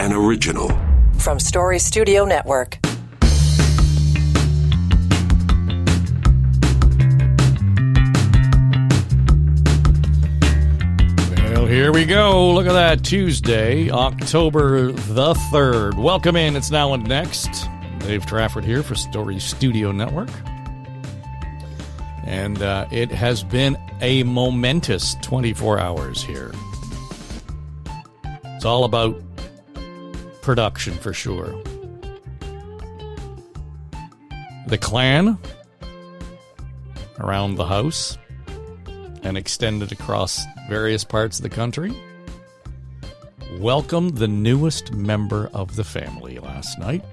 an original. From Story Studio Network. Well, here we go. Look at that. Tuesday, October the 3rd. Welcome in. It's Now and Next. Dave Trafford here for Story Studio Network. And it has been a momentous 24 hours here. It's all about production for sure. The clan around the house and extended across various parts of the country welcomed the newest member of the family last night.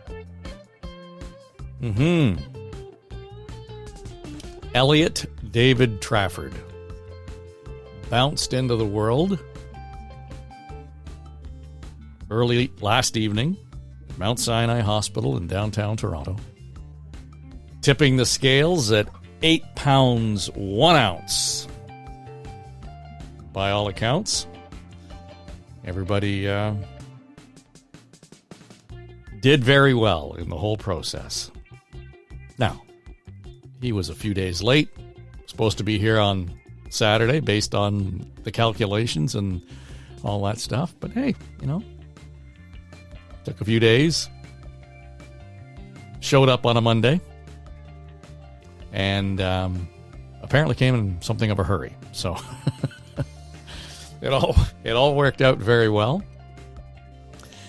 Elliot David Trafford bounced into the world early last evening at Mount Sinai Hospital in downtown Toronto, tipping the scales at 8 pounds 1 ounce. By all accounts, everybody did very well in the whole process. Now, he was a few days late, supposed to be here on Saturday based on the calculations and all that stuff. But hey, took a few days, showed up on a Monday, and apparently came in something of a hurry. So it all worked out very well.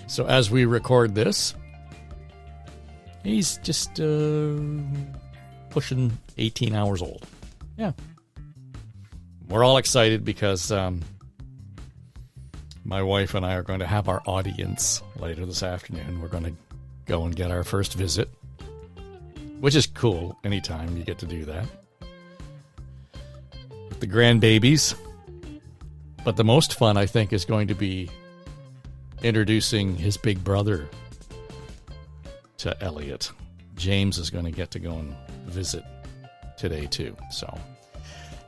So as we record this, he's just pushing 18 hours old. Yeah. We're all excited because my wife and I are going to have our audience later this afternoon. We're going to go and get our first visit, which is cool anytime you get to do that. With the grandbabies. But the most fun, I think, is going to be introducing his big brother to Elliot. James is going to get to go and visit today, too. So,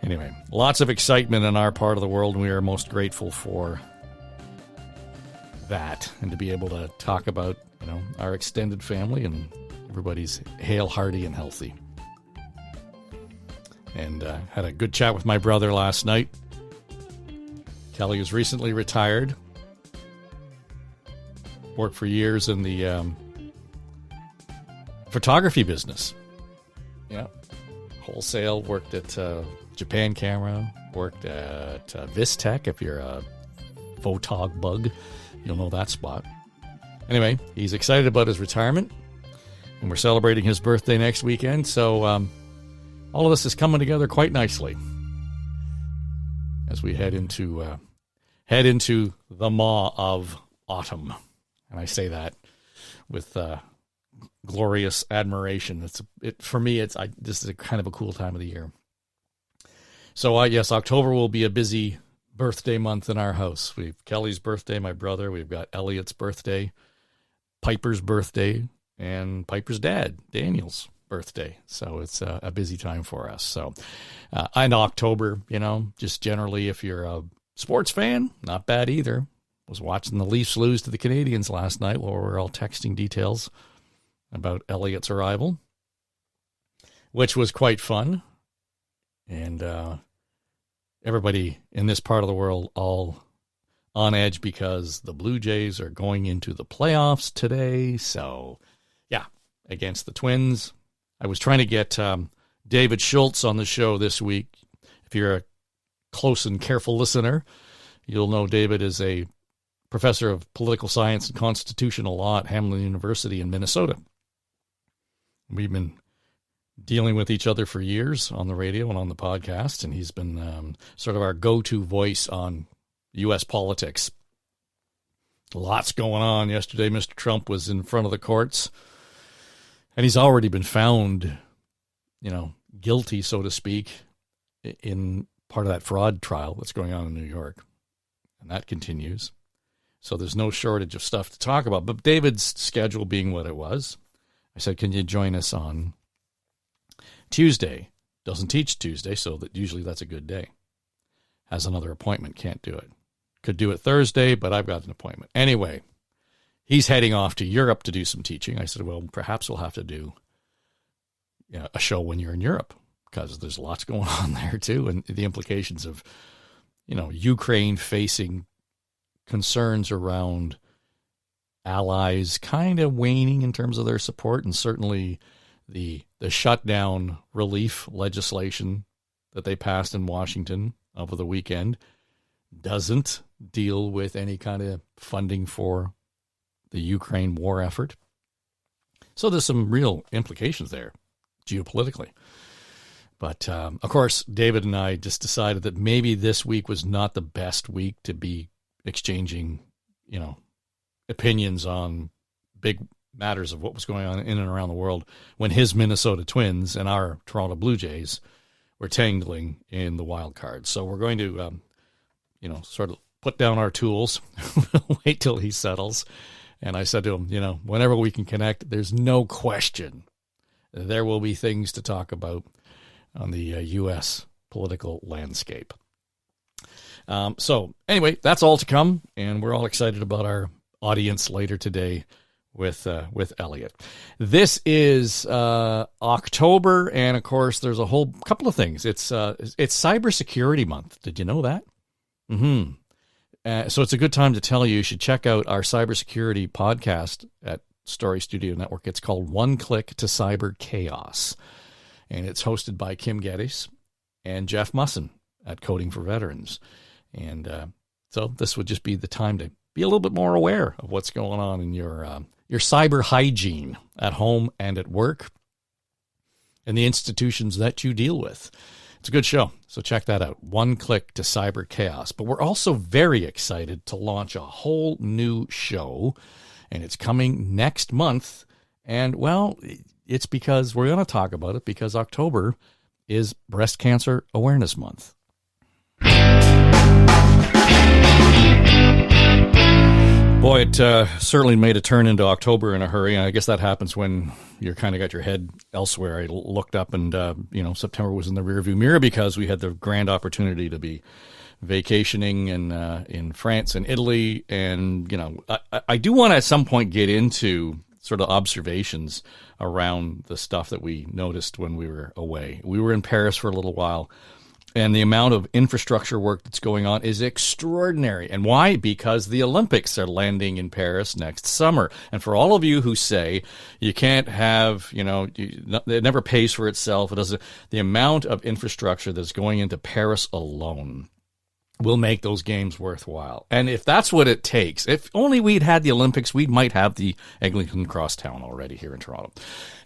anyway, lots of excitement in our part of the world, and we are most grateful for that and to be able to talk about, our extended family and everybody's hale, hearty, and healthy. And had a good chat with my brother last night. Kelly was recently retired. Worked for years in the photography business. Yeah. Wholesale. Worked at Japan Camera. Worked at Vistech. If you're a photog bug, you'll know that spot. Anyway, he's excited about his retirement. And we're celebrating his birthday next weekend. So all of this is coming together quite nicely as we head into the maw of autumn. And I say that with glorious admiration. For me, this is a kind of a cool time of the year. So yes, October will be a busy birthday month in our house. We've Kelly's birthday, my brother. We've got Elliot's birthday, Piper's birthday, and Piper's dad, Daniel's birthday. So it's a busy time for us. So in October, just generally, if you're a sports fan, not bad either. Was watching the Leafs lose to the Canadiens last night while we were all texting details about Elliot's arrival, which was quite fun. And everybody in this part of the world all on edge because the Blue Jays are going into the playoffs today. So, yeah, against the Twins. I was trying to get David Schultz on the show this week. If you're a close and careful listener, you'll know David is a professor of political science and constitutional law at Hamline University in Minnesota. We've been dealing with each other for years on the radio and on the podcast, and he's been sort of our go-to voice on U.S. politics. Lots going on. Yesterday, Mr. Trump was in front of the courts, and he's already been found, guilty, so to speak, in part of that fraud trial that's going on in New York. And that continues. So there's no shortage of stuff to talk about. But David's schedule being what it was, I said, can you join us on Tuesday? Doesn't teach Tuesday, so that usually that's a good day. Has another appointment, can't do it. Could do it Thursday, but I've got an appointment. Anyway, he's heading off to Europe to do some teaching. I said, well, perhaps we'll have to do a show when you're in Europe, because there's lots going on there too, and the implications of, Ukraine facing concerns around allies kind of waning in terms of their support, and certainly the shutdown relief legislation that they passed in Washington over the weekend doesn't deal with any kind of funding for the Ukraine war effort. So there's some real implications there geopolitically. But, of course, David and I just decided that maybe this week was not the best week to be exchanging, opinions on big matters of what was going on in and around the world when his Minnesota Twins and our Toronto Blue Jays were tangling in the wild card. So we're going to, sort of put down our tools, wait till he settles. And I said to him, whenever we can connect, there's no question there will be things to talk about on the U.S. political landscape. So anyway, that's all to come, and we're all excited about our audience later today with Elliot. This is October, and of course, there's a whole couple of things. It's Cybersecurity Month. Did you know that? So it's a good time to tell you should check out our cybersecurity podcast at Story Studio Network. It's called One Click to Cyber Chaos, and it's hosted by Kim Geddes and Jeff Musson at Coding for Veterans. And so this would just be the time to be a little bit more aware of what's going on in your cyber hygiene at home and at work and the institutions that you deal with. It's a good show, so check that out. One Click to Cyber Chaos. But we're also very excited to launch a whole new show, and it's coming next month. And, well, it's because we're going to talk about it because October is Breast Cancer Awareness Month. Boy, it certainly made a turn into October in a hurry. I guess that happens when you're kind of got your head elsewhere. I looked up and, September was in the rearview mirror because we had the grand opportunity to be vacationing in France and Italy. And, I do want to at some point get into sort of observations around the stuff that we noticed when we were away. We were in Paris for a little while, and the amount of infrastructure work that's going on is extraordinary. And why? Because the Olympics are landing in Paris next summer. And for all of you who say you can't have, it never pays for itself, it doesn't. The amount of infrastructure that's going into Paris alone will make those games worthwhile. And if that's what it takes, if only we'd had the Olympics, we might have the Eglinton Crosstown already here in Toronto.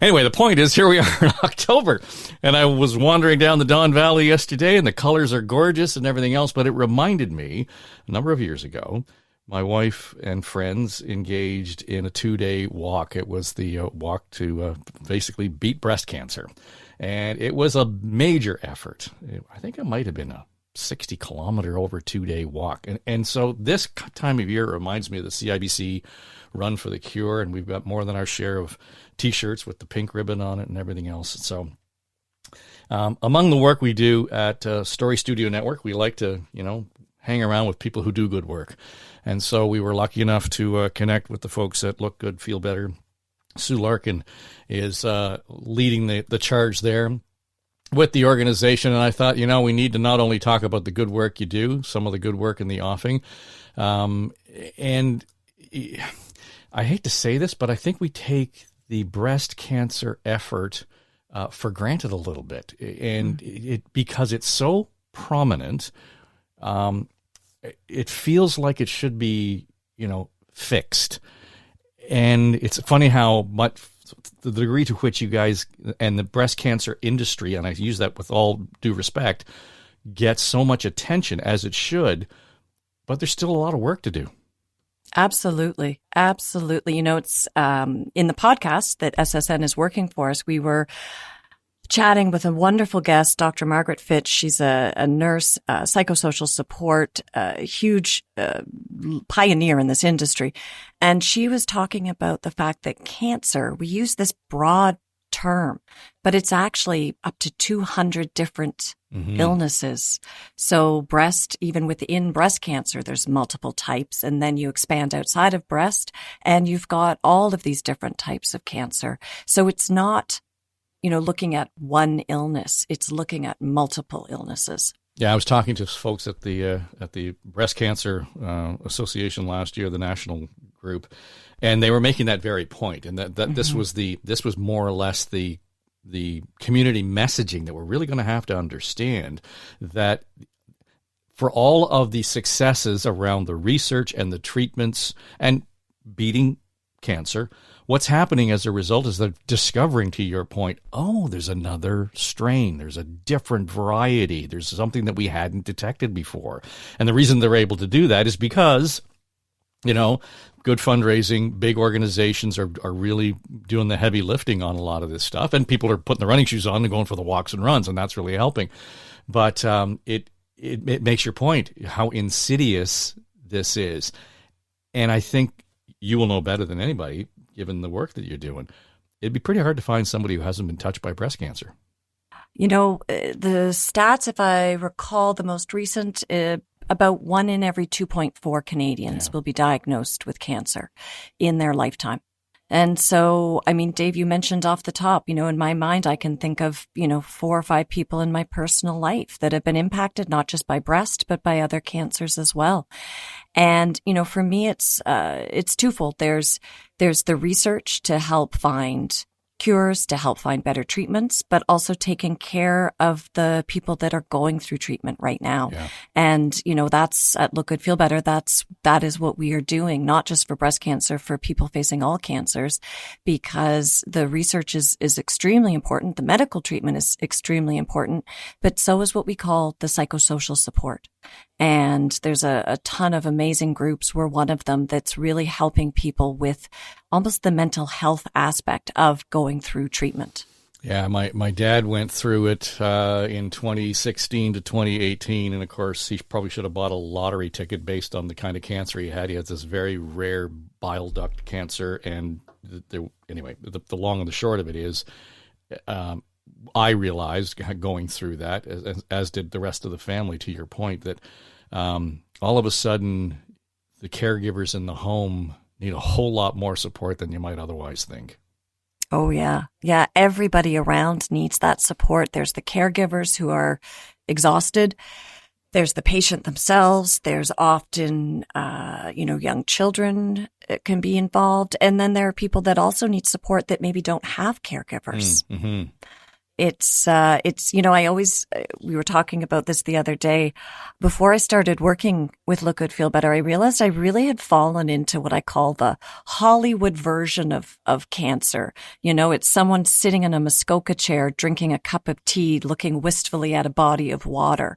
Anyway, the point is, here we are in October, and I was wandering down the Don Valley yesterday, and the colors are gorgeous and everything else, but it reminded me, a number of years ago, my wife and friends engaged in a 2-day walk. It was the walk to basically beat breast cancer, and it was a major effort. I think it might have been a 60-kilometer over 2-day walk. And so this time of year reminds me of the CIBC Run for the Cure, and we've got more than our share of T-shirts with the pink ribbon on it and everything else. So among the work we do at Story Studio Network, we like to, hang around with people who do good work. And so we were lucky enough to connect with the folks at Look Good, Feel Better. Sue Larkin is leading the charge there with the organization, and I thought, we need to not only talk about the good work you do, some of the good work in the offing, and I hate to say this, but I think we take the breast cancer effort for granted a little bit, and because it's so prominent, it feels like it should be, fixed. And it's funny how much the degree to which you guys and the breast cancer industry, and I use that with all due respect, gets so much attention as it should, but there's still a lot of work to do. Absolutely. Absolutely. It's in the podcast that SSN is working for us, we were chatting with a wonderful guest, Dr. Margaret Fitch. She's a nurse, psychosocial support, a huge pioneer in this industry. And she was talking about the fact that cancer, we use this broad term, but it's actually up to 200 different illnesses. So even within breast cancer, there's multiple types. And then you expand outside of breast and you've got all of these different types of cancer. So it's not, looking at one illness. It's looking at multiple illnesses. Yeah, I was talking to folks at the Breast Cancer Association last year, the national group, and they were making that very point, and that this was more or less the community messaging that we're really going to have to understand, that for all of the successes around the research and the treatments and beating cancer, what's happening as a result is they're discovering, to your point, there's another strain, there's a different variety, there's something that we hadn't detected before. And the reason they're able to do that is because, good fundraising, big organizations are really doing the heavy lifting on a lot of this stuff. And people are putting the running shoes on and going for the walks and runs, and that's really helping. But it makes your point how insidious this is. And I think you will know better than anybody, given the work that you're doing. It'd be pretty hard to find somebody who hasn't been touched by breast cancer. The stats, if I recall the most recent, about 1 in every 2.4 Canadians will be diagnosed with cancer in their lifetime. And so, Dave, you mentioned off the top, in my mind, I can think of, 4 or 5 people in my personal life that have been impacted, not just by breast, but by other cancers as well. And, for me, it's twofold. There's the research to help find cures, to help find better treatments, but also taking care of the people that are going through treatment right now. Yeah. And, that's at Look Good, Feel Better. That is what we are doing, not just for breast cancer, for people facing all cancers, because the research is extremely important. The medical treatment is extremely important, but so is what we call the psychosocial support. And there's a ton of amazing groups. We're one of them that's really helping people with almost the mental health aspect of going through treatment. Yeah, my dad went through it in 2016 to 2018, and of course he probably should have bought a lottery ticket based on the kind of cancer he had. He had this very rare bile duct cancer, and the long and the short of it is, I realized going through that, as did the rest of the family, to your point, that all of a sudden the caregivers in the home need a whole lot more support than you might otherwise think. Oh, yeah. Yeah, everybody around needs that support. There's the caregivers who are exhausted. There's the patient themselves. There's often, young children can be involved. And then there are people that also need support that maybe don't have caregivers. Mm-hmm. We were talking about this the other day. Before I started working with Look Good, Feel Better, I realized I really had fallen into what I call the Hollywood version of cancer. It's someone sitting in a Muskoka chair, drinking a cup of tea, looking wistfully at a body of water.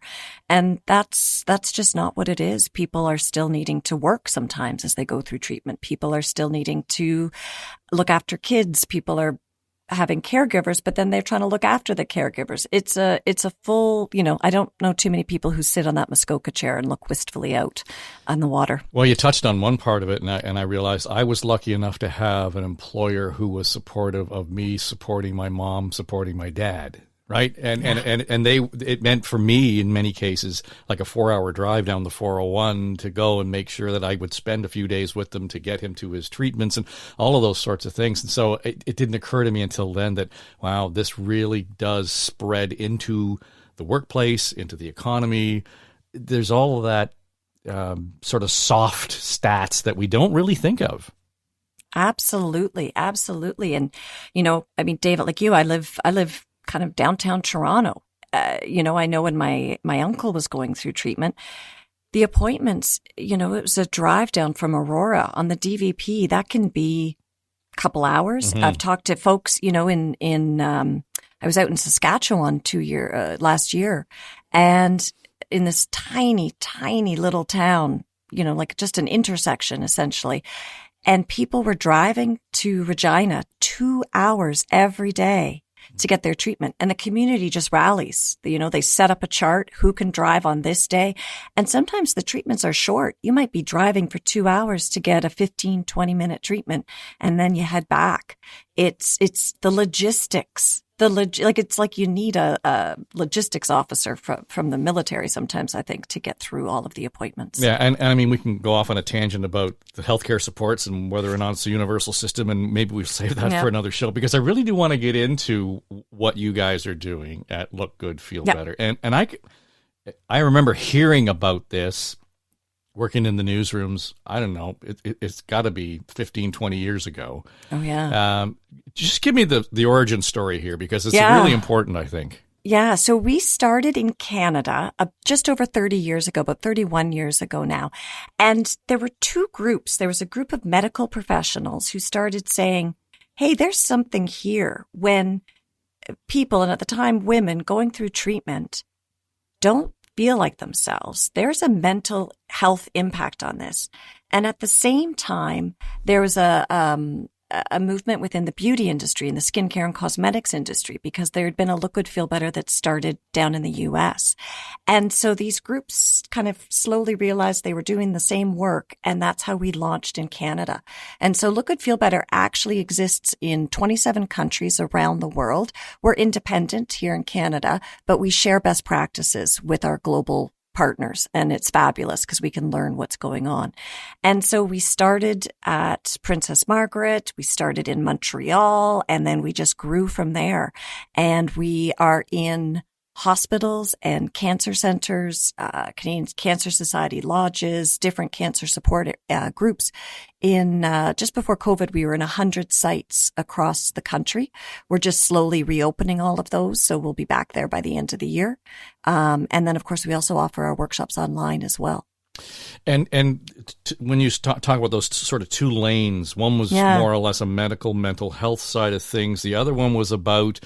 And that's just not what it is. People are still needing to work sometimes as they go through treatment. People are still needing to look after kids. People are having caregivers, but then they're trying to look after the caregivers. It's a full, I don't know too many people who sit on that Muskoka chair and look wistfully out on the water. Well, you touched on one part of it, and I realized I was lucky enough to have an employer who was supportive of me supporting my mom, supporting my dad. Right. And it meant for me in many cases, like a 4-hour drive down the 401 to go and make sure that I would spend a few days with them to get him to his treatments and all of those sorts of things. And so it didn't occur to me until then that, wow, this really does spread into the workplace, into the economy. There's all of that sort of soft stats that we don't really think of. Absolutely. Absolutely. And, David, like you, I live kind of downtown Toronto. I know when my uncle was going through treatment, the appointments, it was a drive down from Aurora on the DVP. That can be a couple hours. Mm-hmm. I've talked to folks, I was out in Saskatchewan last year, and in this tiny, tiny little town, like just an intersection essentially. And people were driving to Regina 2 hours every day to get their treatment. And the community just rallies. You know, they set up a chart, who can drive on this day. And sometimes the treatments are short. You might be driving for 2 hours to get a 15, 20-minute treatment, and then you head back. It's the logistics. It's like you need a logistics officer from the military sometimes, I think, to get through all of the appointments. Yeah, and I mean, we can go off on a tangent about the healthcare supports and whether or not it's a universal system, and maybe we'll save that for another show, because I really do want to get into what you guys are doing at Look Good, Feel Better. And I remember hearing about this working in the newsrooms, I don't know, it's got to be 15, 20 years ago. Oh, yeah. Just give me the origin story here, because it's really important, I think. Yeah. So we started in Canada just over 30 years ago, about 31 years ago now. And there were two groups. There was a group of medical professionals who started saying, hey, there's something here when people, and at the time women, going through treatment don't feel like themselves. There's a mental health impact on this. And at the same time, there was a movement within the beauty industry and the skincare and cosmetics industry, because there had been a Look Good, Feel Better that started down in the US. And so these groups kind of slowly realized they were doing the same work, and that's how we launched in Canada. And so Look Good, Feel Better actually exists in 27 countries around the world. We're independent here in Canada, but we share best practices with our global partners, and it's fabulous because we can learn what's going on. And so we started at Princess Margaret, we started in Montreal, and then we just grew from there. And we are in hospitals and cancer centers, Canadian Cancer Society lodges, different cancer support groups. In just before COVID, we were in 100 sites across the country. We're just slowly reopening all of those, so we'll be back there by the end of the year. And then, of course, we also offer our workshops online as well. And when you talk about those sort of two lanes, one was more or less a mental health side of things. The other one was about,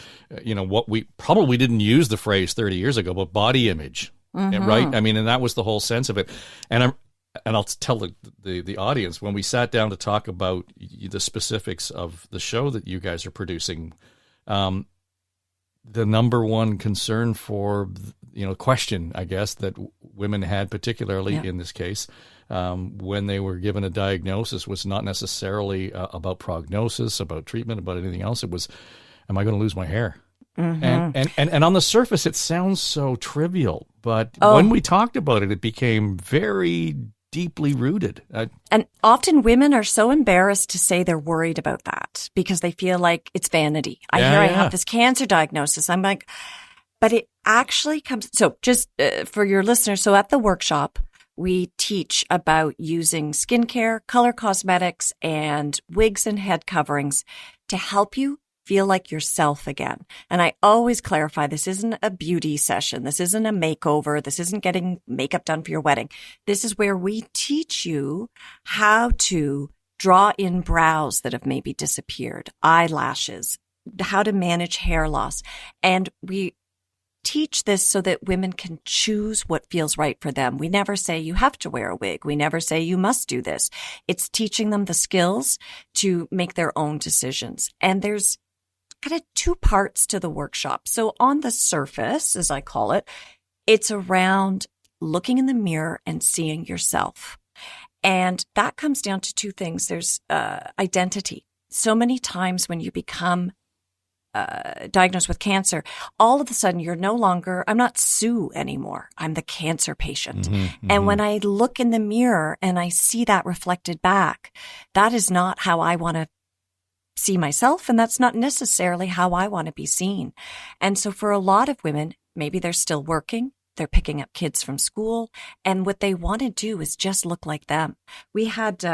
what we probably didn't use the phrase 30 years ago, but body image, right? I mean, and that was the whole sense of it. And I'll tell the audience, when we sat down to talk about the specifics of the show that you guys are producing, the number one concern for, question, I guess, that women had, particularly in this case, when they were given a diagnosis, was not necessarily about prognosis, about treatment, about anything else. It was, am I going to lose my hair? And on the surface, it sounds so trivial, but when we talked about it, it became very deeply rooted. And often women are so embarrassed to say they're worried about that because they feel like it's vanity. I have this cancer diagnosis. I'm like, but it actually comes. So just for your listeners, so at the workshop, we teach about using skincare, color cosmetics, and wigs and head coverings to help you feel like yourself again. And I always clarify, this isn't a beauty session. This isn't a makeover. This isn't getting makeup done for your wedding. This is where we teach you how to draw in brows that have maybe disappeared, eyelashes, how to manage hair loss. And we teach this so that women can choose what feels right for them. We never say you have to wear a wig. We never say you must do this. It's teaching them the skills to make their own decisions. And there's kind of two parts to the workshop. So on the surface, as I call it, it's around looking in the mirror and seeing yourself. And that comes down to two things. There's identity. So many times when you become diagnosed with cancer, all of a sudden you're no longer, I'm not Sue anymore. I'm the cancer patient. And when I look in the mirror and I see that reflected back, that is not how I want to see myself, and that's not necessarily how I want to be seen. And so for a lot of women, maybe they're still working, they're picking up kids from school, and what they want to do is just look like them. We had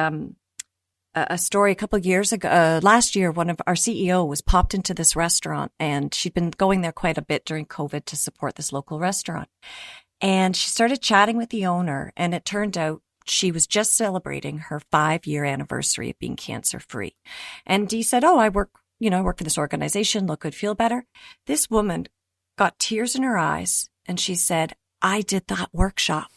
a story a couple of years ago, last year, one of our CEO was popped into this restaurant, and she'd been going there quite a bit during COVID to support this local restaurant. And she started chatting with the owner, and it turned out she was just celebrating her 5-year anniversary of being cancer-free. And Dee said, I work for this organization, Look Good, Feel Better. This woman got tears in her eyes, and she said, I did that workshop.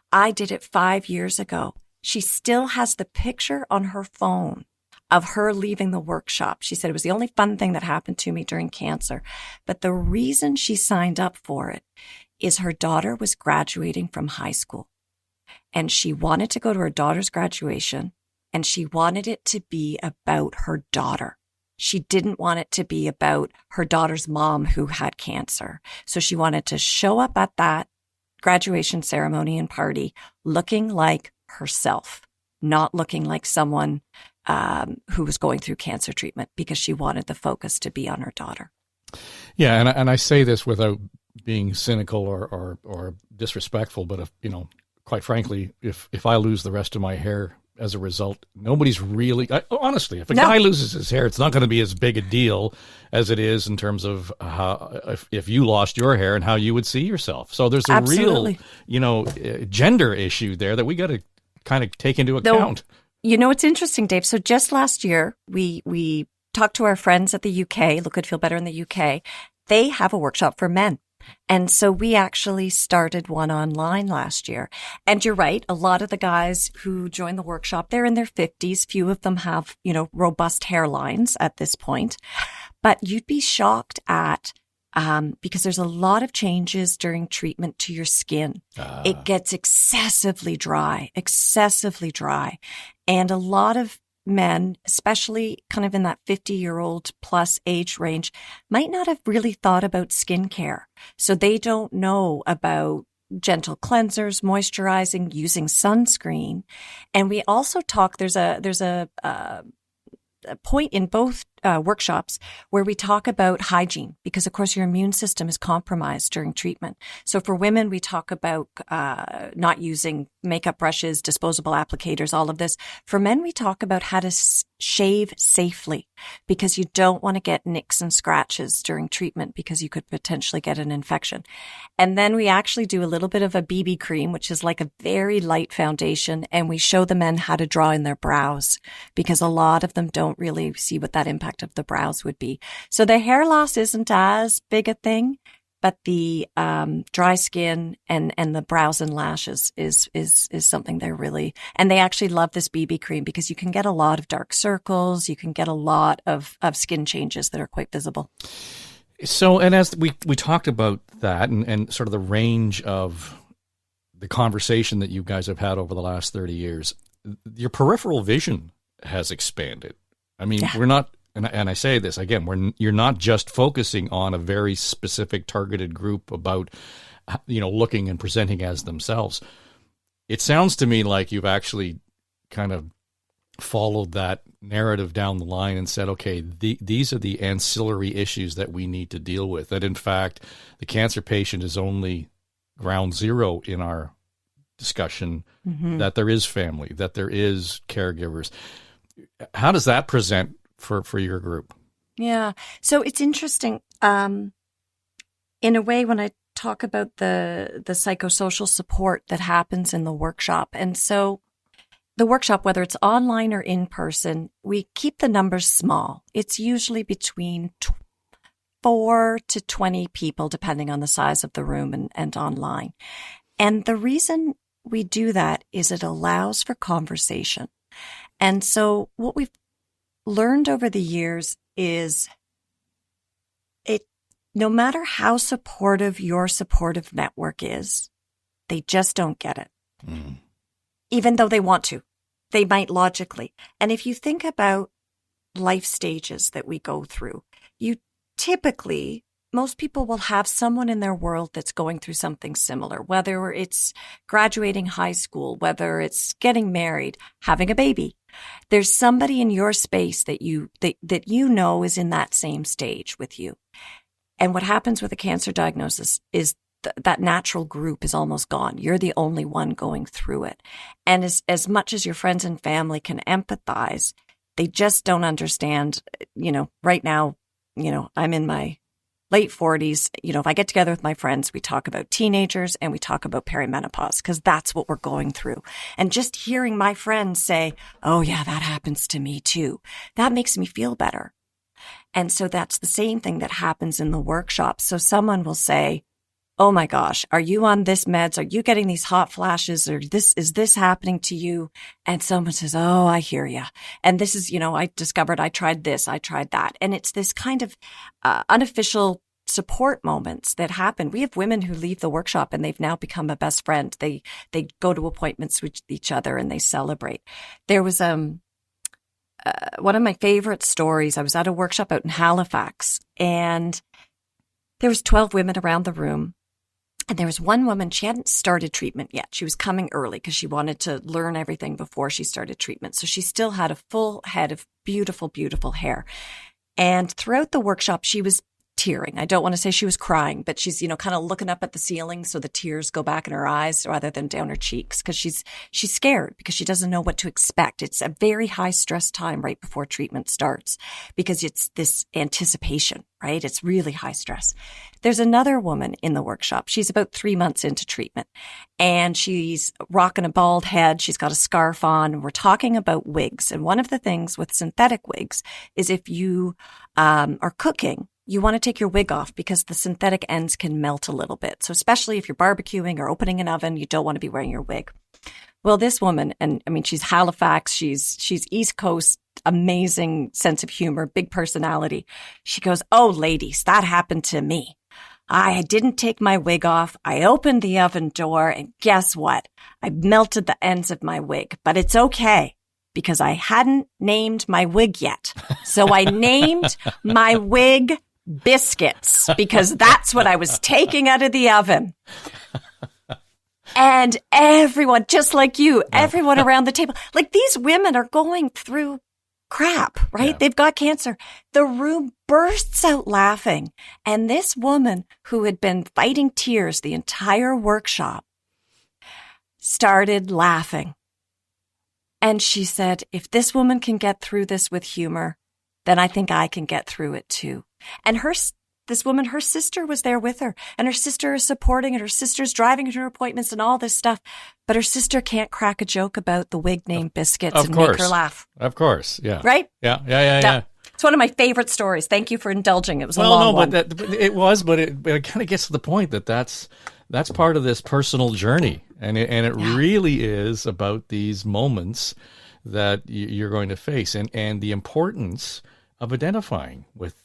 I did it 5 years ago. She still has the picture on her phone of her leaving the workshop. She said it was the only fun thing that happened to me during cancer. But the reason she signed up for it is her daughter was graduating from high school. And she wanted to go to her daughter's graduation, and she wanted it to be about her daughter. She didn't want it to be about her daughter's mom who had cancer. So she wanted to show up at that graduation ceremony and party looking like herself, not looking like someone who was going through cancer treatment, because she wanted the focus to be on her daughter. Yeah, and I say this without being cynical or disrespectful, but quite frankly, if I lose the rest of my hair as a result, nobody's really, honestly, if a guy loses his hair, it's not going to be as big a deal as it is in terms of how, if you lost your hair and how you would see yourself. So there's a real, gender issue there that we got to kind of take into account. It's interesting, Dave. So just last year, we talked to our friends at the UK, Look Good, Feel Better in the UK. They have a workshop for men. And so we actually started one online last year. And you're right. A lot of the guys who join the workshop, they're in their 50s. Few of them have, robust hairlines at this point. But you'd be shocked at, because there's a lot of changes during treatment to your skin. It gets excessively dry. And a lot of men, especially kind of in that 50-year-old plus age range, might not have really thought about skincare. So they don't know about gentle cleansers, moisturizing, using sunscreen. And we also talk, there's a point in both workshops where we talk about hygiene, because of course your immune system is compromised during treatment. So for women, we talk about not using makeup brushes, disposable applicators, all of this. For men, we talk about how to shave safely, because you don't want to get nicks and scratches during treatment because you could potentially get an infection. And then we actually do a little bit of a BB cream, which is like a very light foundation, and we show the men how to draw in their brows, because a lot of them don't really see what that impact of the brows would be. So the hair loss isn't as big a thing, but the dry skin and the brows and lashes is something they're really, and they actually love this BB cream because you can get a lot of dark circles, you can get a lot of skin changes that are quite visible. So, and as we talked about that and sort of the range of the conversation that you guys have had over the last 30 years, your peripheral vision has expanded. I mean, we're not, and I say this again, you're not just focusing on a very specific targeted group about, looking and presenting as themselves. It sounds to me like you've actually kind of followed that narrative down the line and said, okay, these are the ancillary issues that we need to deal with. That in fact, the cancer patient is only ground zero in our discussion, that there is family, that there is caregivers. How does that present for your group? Yeah. So it's interesting. In a way, when I talk about the psychosocial support that happens in the workshop. And so the workshop, whether it's online or in person, we keep the numbers small. It's usually between 4 to 20 people, depending on the size of the room and online. And the reason we do that is it allows for conversation. And so what we've learned over the years is no matter how supportive your supportive network is, they just don't get it. Even though they want to, they might logically. And if you think about life stages that we go through, most people will have someone in their world that's going through something similar, whether it's graduating high school, whether it's getting married, having a baby. There's somebody in your space that you know is in that same stage with you. And what happens with a cancer diagnosis is that natural group is almost gone. You're the only one going through it. And as much as your friends and family can empathize, they just don't understand, right now, I'm in my late 40s. If I get together with my friends, we talk about teenagers and we talk about perimenopause because that's what we're going through. And just hearing my friends say, oh yeah, that happens to me too, that makes me feel better. And so that's the same thing that happens in the workshop. So someone will say, oh my gosh, are you on this meds? Are you getting these hot flashes? Or is this happening to you? And someone says, oh, I hear you. And this is, I discovered I tried this, I tried that. And it's this kind of unofficial support moments that happen. We have women who leave the workshop and they've now become a best friend. They go to appointments with each other and they celebrate. There was one of my favorite stories. I was at a workshop out in Halifax and there was 12 women around the room. And there was one woman, she hadn't started treatment yet. She was coming early because she wanted to learn everything before she started treatment. So she still had a full head of beautiful, beautiful hair. And throughout the workshop, she was tearing. I don't want to say she was crying, but she's, kind of looking up at the ceiling so the tears go back in her eyes rather than down her cheeks because she's scared because she doesn't know what to expect. It's a very high stress time right before treatment starts because it's this anticipation, right? It's really high stress. There's another woman in the workshop. She's about 3 months into treatment and she's rocking a bald head. She's got a scarf on. And we're talking about wigs. And one of the things with synthetic wigs is if you are cooking, you want to take your wig off because the synthetic ends can melt a little bit. So especially if you're barbecuing or opening an oven, you don't want to be wearing your wig. Well, this woman, and I mean, she's Halifax, she's East Coast, amazing sense of humor, big personality. She goes, oh, ladies, that happened to me. I didn't take my wig off. I opened the oven door and guess what? I melted the ends of my wig, but it's okay because I hadn't named my wig yet. So I named my wig biscuits because that's what I was taking out of the oven. And everyone, just like you, everyone around the table, like these women are going through crap, right? Yeah. They've got cancer. The room bursts out laughing. And this woman who had been fighting tears the entire workshop started laughing. And she said, if this woman can get through this with humor, then I think I can get through it too. And this woman, her sister was there with her and her sister is supporting and her sister's driving her to her appointments and all this stuff. But her sister can't crack a joke about the wig named Biscuits and make her laugh. Of course. Yeah. Right? Yeah. It's one of my favorite stories. Thank you for indulging. It was a long one. But it kind of gets to the point that's part of this personal journey. And it really is about these moments that you're going to face and the importance of identifying with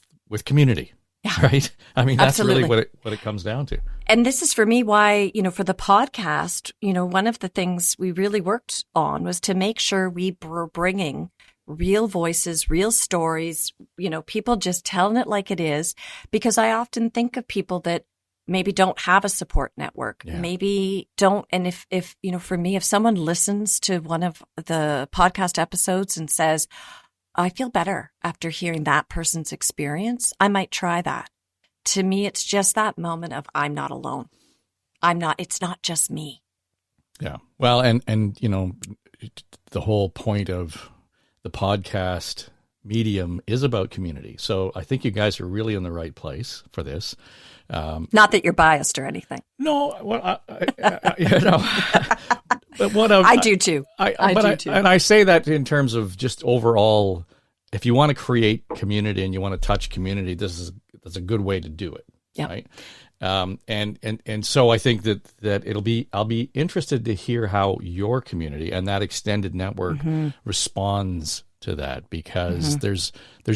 community. Yeah. Right? I mean, that's Absolutely. Really what it comes down to. And this is for me why, for the podcast, one of the things we really worked on was to make sure we were bringing real voices, real stories, people just telling it like it is, because I often think of people that maybe don't have a support network, maybe don't. And if, for me, if someone listens to one of the podcast episodes and says, I feel better after hearing that person's experience, I might try that. To me, it's just that moment of I'm not alone. It's not just me. Yeah. Well, and the whole point of the podcast medium is about community. So I think you guys are really in the right place for this. Not that you're biased or anything. No, well, but what I do too. I do too. And I say that in terms of just overall, if you want to create community and you want to touch community, that's a good way to do it. Yeah. Right. And so I think that I'll be interested to hear how your community and that extended network responds to that, because there's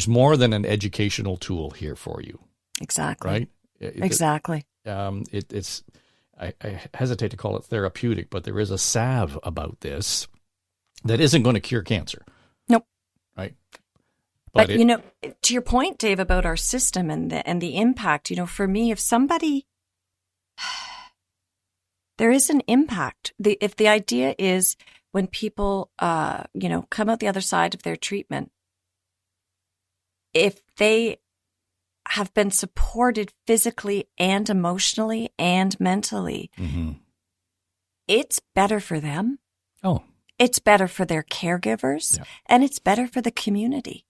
more than an educational tool here for you. Exactly. Right. Exactly. It's I hesitate to call it therapeutic, but there is a salve about this that isn't going to cure cancer. Nope. Right. But to your point, Dave, about our system and the impact, for me, if somebody, there is an impact. If the idea is when people, come out the other side of their treatment, if they have been supported physically and emotionally and mentally, it's better for them. Oh, it's better for their caregivers, and it's better for the community.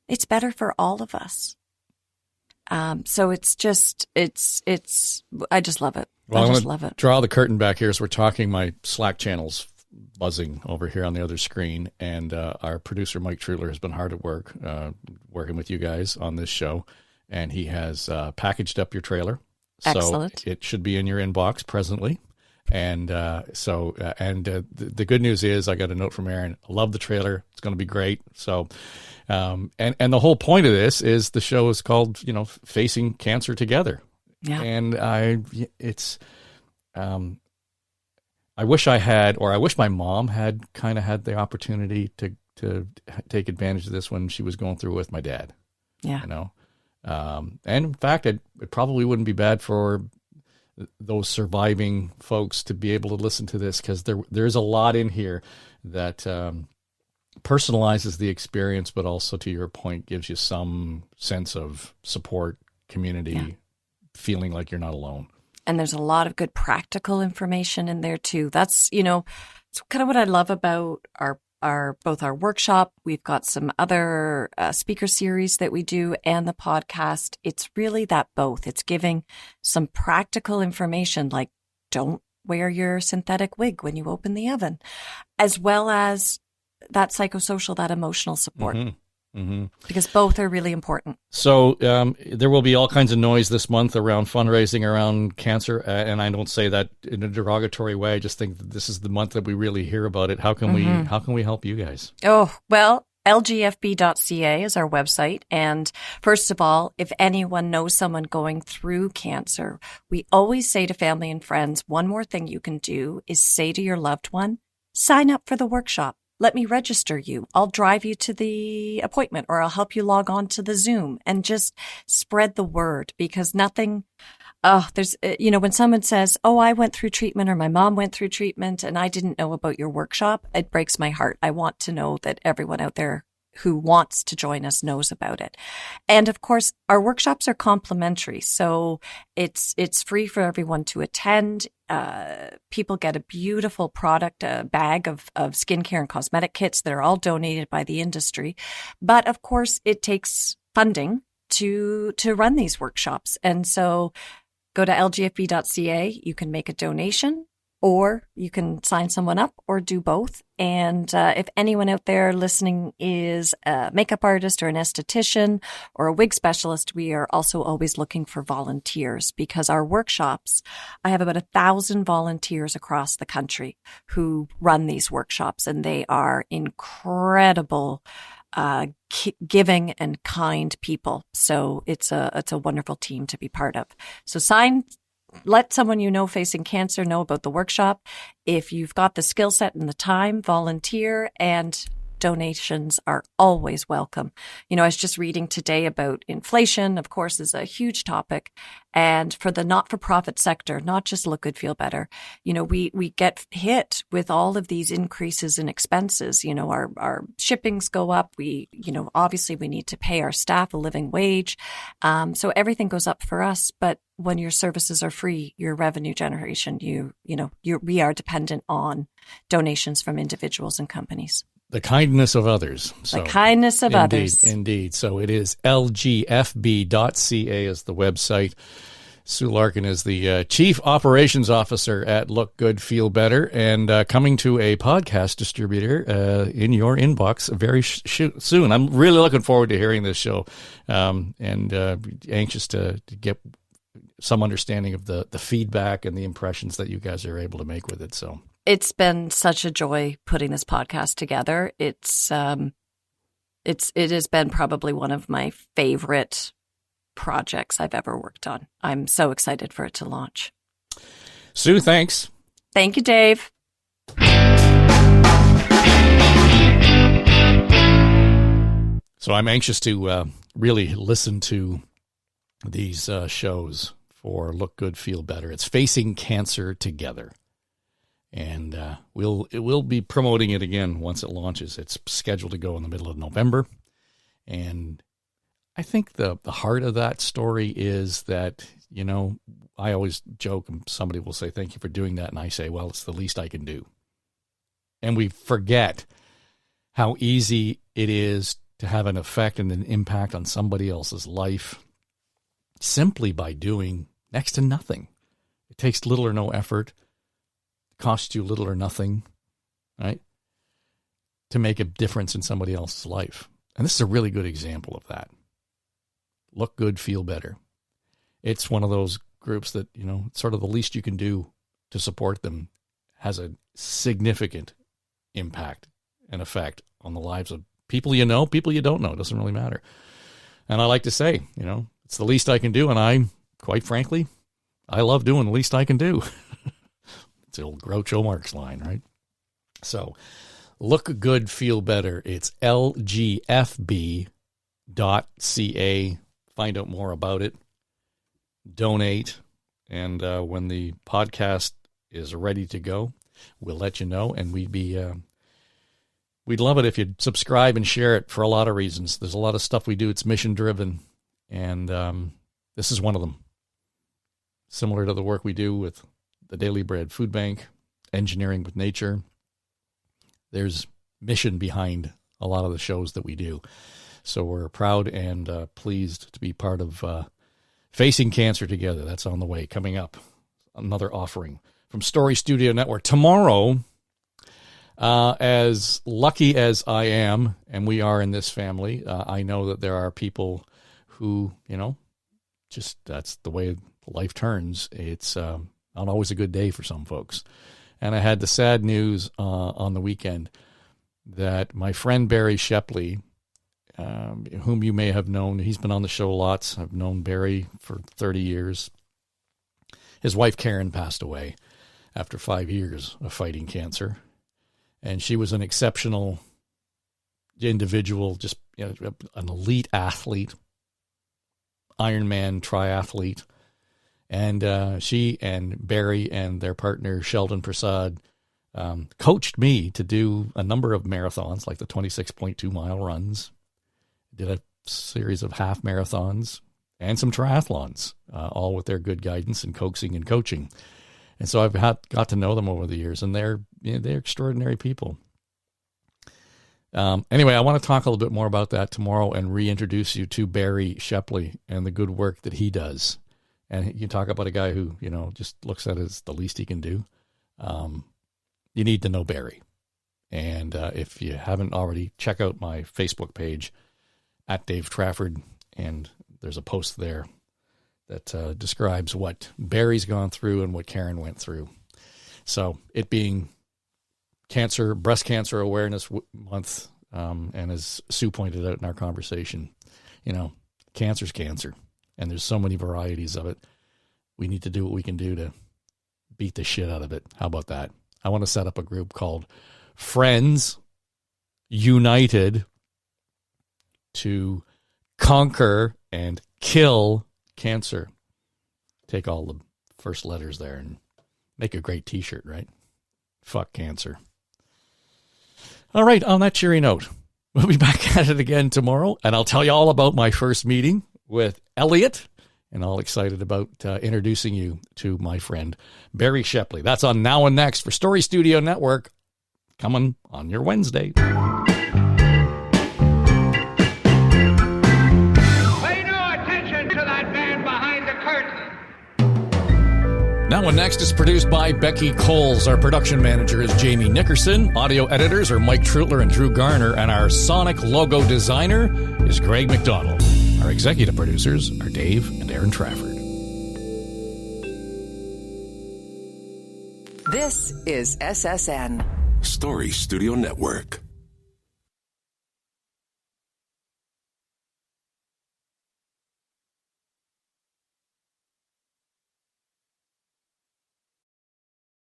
It's better for all of us. So it's just, I just love it. Well, I just love it. Draw the curtain back here as we're talking. My Slack channel's buzzing over here on the other screen, and our producer, Mike Trutler, has been hard at work, working with you guys on this show. And he has packaged up your trailer So Excellent. it should be in your inbox presently. And the good news is I got a note from Aaron. I love the trailer. It's going to be great. So, and the whole point of this is the show is called, Facing Cancer Together. Yeah. And I wish my mom had kind of had the opportunity to take advantage of this when she was going through it with my dad. Yeah. And in fact, it probably wouldn't be bad for those surviving folks to be able to listen to this, because there's a lot in here that personalizes the experience, but also, to your point, gives you some sense of support, community, feeling like you're not alone. And there's a lot of good practical information in there too. That's, it's kind of what I love about both our workshop. We've got some other speaker series that we do, and the podcast. It's really that both. It's giving some practical information, like don't wear your synthetic wig when you open the oven, as well as that psychosocial, that emotional support. Because both are really important. So there will be all kinds of noise this month around fundraising around cancer, and I don't say that in a derogatory way. I just think that this is the month that we really hear about it. How can we help you guys? Oh, well, lgfb.ca is our website. And first of all, if anyone knows someone going through cancer, we always say to family and friends, one more thing you can do is say to your loved one, sign up for the workshop. Let me register you. I'll drive you to the appointment, or I'll help you log on to the Zoom, and just spread the word, because when someone says, I went through treatment, or my mom went through treatment and I didn't know about your workshop, it breaks my heart. I want to know that everyone out there who wants to join us knows about it. And of course, our workshops are complimentary. So it's free for everyone to attend. People get a beautiful product, a bag of skincare and cosmetic kits that are all donated by the industry. But of course, it takes funding to run these workshops. And so go to lgfb.ca. You can make a donation, or you can sign someone up, or do both. And if anyone out there listening is a makeup artist or an esthetician or a wig specialist, we are also always looking for volunteers, because our workshops, I have about 1,000 volunteers across the country who run these workshops, and they are incredible, giving and kind people. So it's a wonderful team to be part of. So let someone facing cancer know about the workshop. If you've got the skill set and the time, volunteer, and donations are always welcome. I was just reading today about inflation, of course, is a huge topic. And for the not-for-profit sector, not just Look Good, Feel Better, we get hit with all of these increases in expenses. Our shippings go up. Obviously we need to pay our staff a living wage. So everything goes up for us. But when your services are free, your revenue generation, we are dependent on donations from individuals and companies. The kindness of others. The kindness of others. Indeed. So it is lgfb.ca is the website. Sue Larkin is the Chief Operations Officer at Look Good, Feel Better, and coming to a podcast distributor in your inbox very soon. I'm really looking forward to hearing this show, and anxious to get some understanding of the feedback and the impressions that you guys are able to make with it. So it's been such a joy putting this podcast together. It has been probably one of my favorite projects I've ever worked on. I'm so excited for it to launch. Sue, thanks. Thank you, Dave. So I'm anxious to really listen to these shows for Look Good, Feel Better. It's Facing Cancer Together. And we'll be promoting it again once it launches. It's scheduled to go in the middle of November. And I think the heart of that story is that, I always joke and somebody will say, thank you for doing that. And I say, well, it's the least I can do. And we forget how easy it is to have an effect and an impact on somebody else's life simply by doing next to nothing. It takes little or no effort. Costs you little or nothing, right, to make a difference in somebody else's life. And this is a really good example of that. Look good, feel better. It's one of those groups that, sort of the least you can do to support them has a significant impact and effect on the lives of people you know, people you don't know. It doesn't really matter. And I like to say, it's the least I can do. And quite frankly, I love doing the least I can do. It's the old Groucho Marx line, right? So look good, feel better. It's lgfb.ca. Find out more about it. Donate. And when the podcast is ready to go, we'll let you know. And we'd love it if you'd subscribe and share it for a lot of reasons. There's a lot of stuff we do. It's mission driven. And this is one of them. Similar to the work we do with the Daily Bread Food Bank, Engineering with Nature. There's mission behind a lot of the shows that we do. So we're proud and pleased to be part of Facing Cancer Together. That's on the way, coming up. Another offering from Story Studio Network. Tomorrow, as lucky as I am, and we are in this family, I know that there are people who, just that's the way life turns. It's not always a good day for some folks. And I had the sad news on the weekend that my friend Barry Shepley, whom you may have known, he's been on the show lots. I've known Barry for 30 years. His wife Karen passed away after 5 years of fighting cancer. And she was an exceptional individual, just an elite athlete, Ironman triathlete. And she and Barry and their partner, Sheldon Prasad, coached me to do a number of marathons, like the 26.2-mile runs. Did a series of half marathons and some triathlons, all with their good guidance and coaxing and coaching. And so I've got to know them over the years, and they're extraordinary people. Anyway, I want to talk a little bit more about that tomorrow and reintroduce you to Barry Shepley and the good work that he does. And you talk about a guy who, just looks at it as the least he can do. You need to know Barry. And if you haven't already, check out my Facebook page at Dave Trafford. And there's a post there that describes what Barry's gone through and what Karen went through. So it being Breast Cancer Awareness Month, and as Sue pointed out in our conversation, cancer's cancer. And there's so many varieties of it. We need to do what we can do to beat the shit out of it. How about that? I want to set up a group called Friends United to Conquer and Kill Cancer. Take all the first letters there and make a great t-shirt, right? Fuck cancer. All right, on that cheery note, we'll be back at it again tomorrow, and I'll tell you all about my first meeting with Elliot, and all excited about introducing you to my friend Barry Shepley. That's on Now and Next for Story Studio Network, coming on your Wednesday. Pay no attention to that man behind the curtain. Now and Next is produced by Becky Coles. Our production manager is Jamie Nickerson. Audio editors are Mike Trutler and Drew Garner, and our sonic logo designer is Greg McDonald. Our executive producers are Dave and Aaron Trafford. This is SSN. Story Studio Network.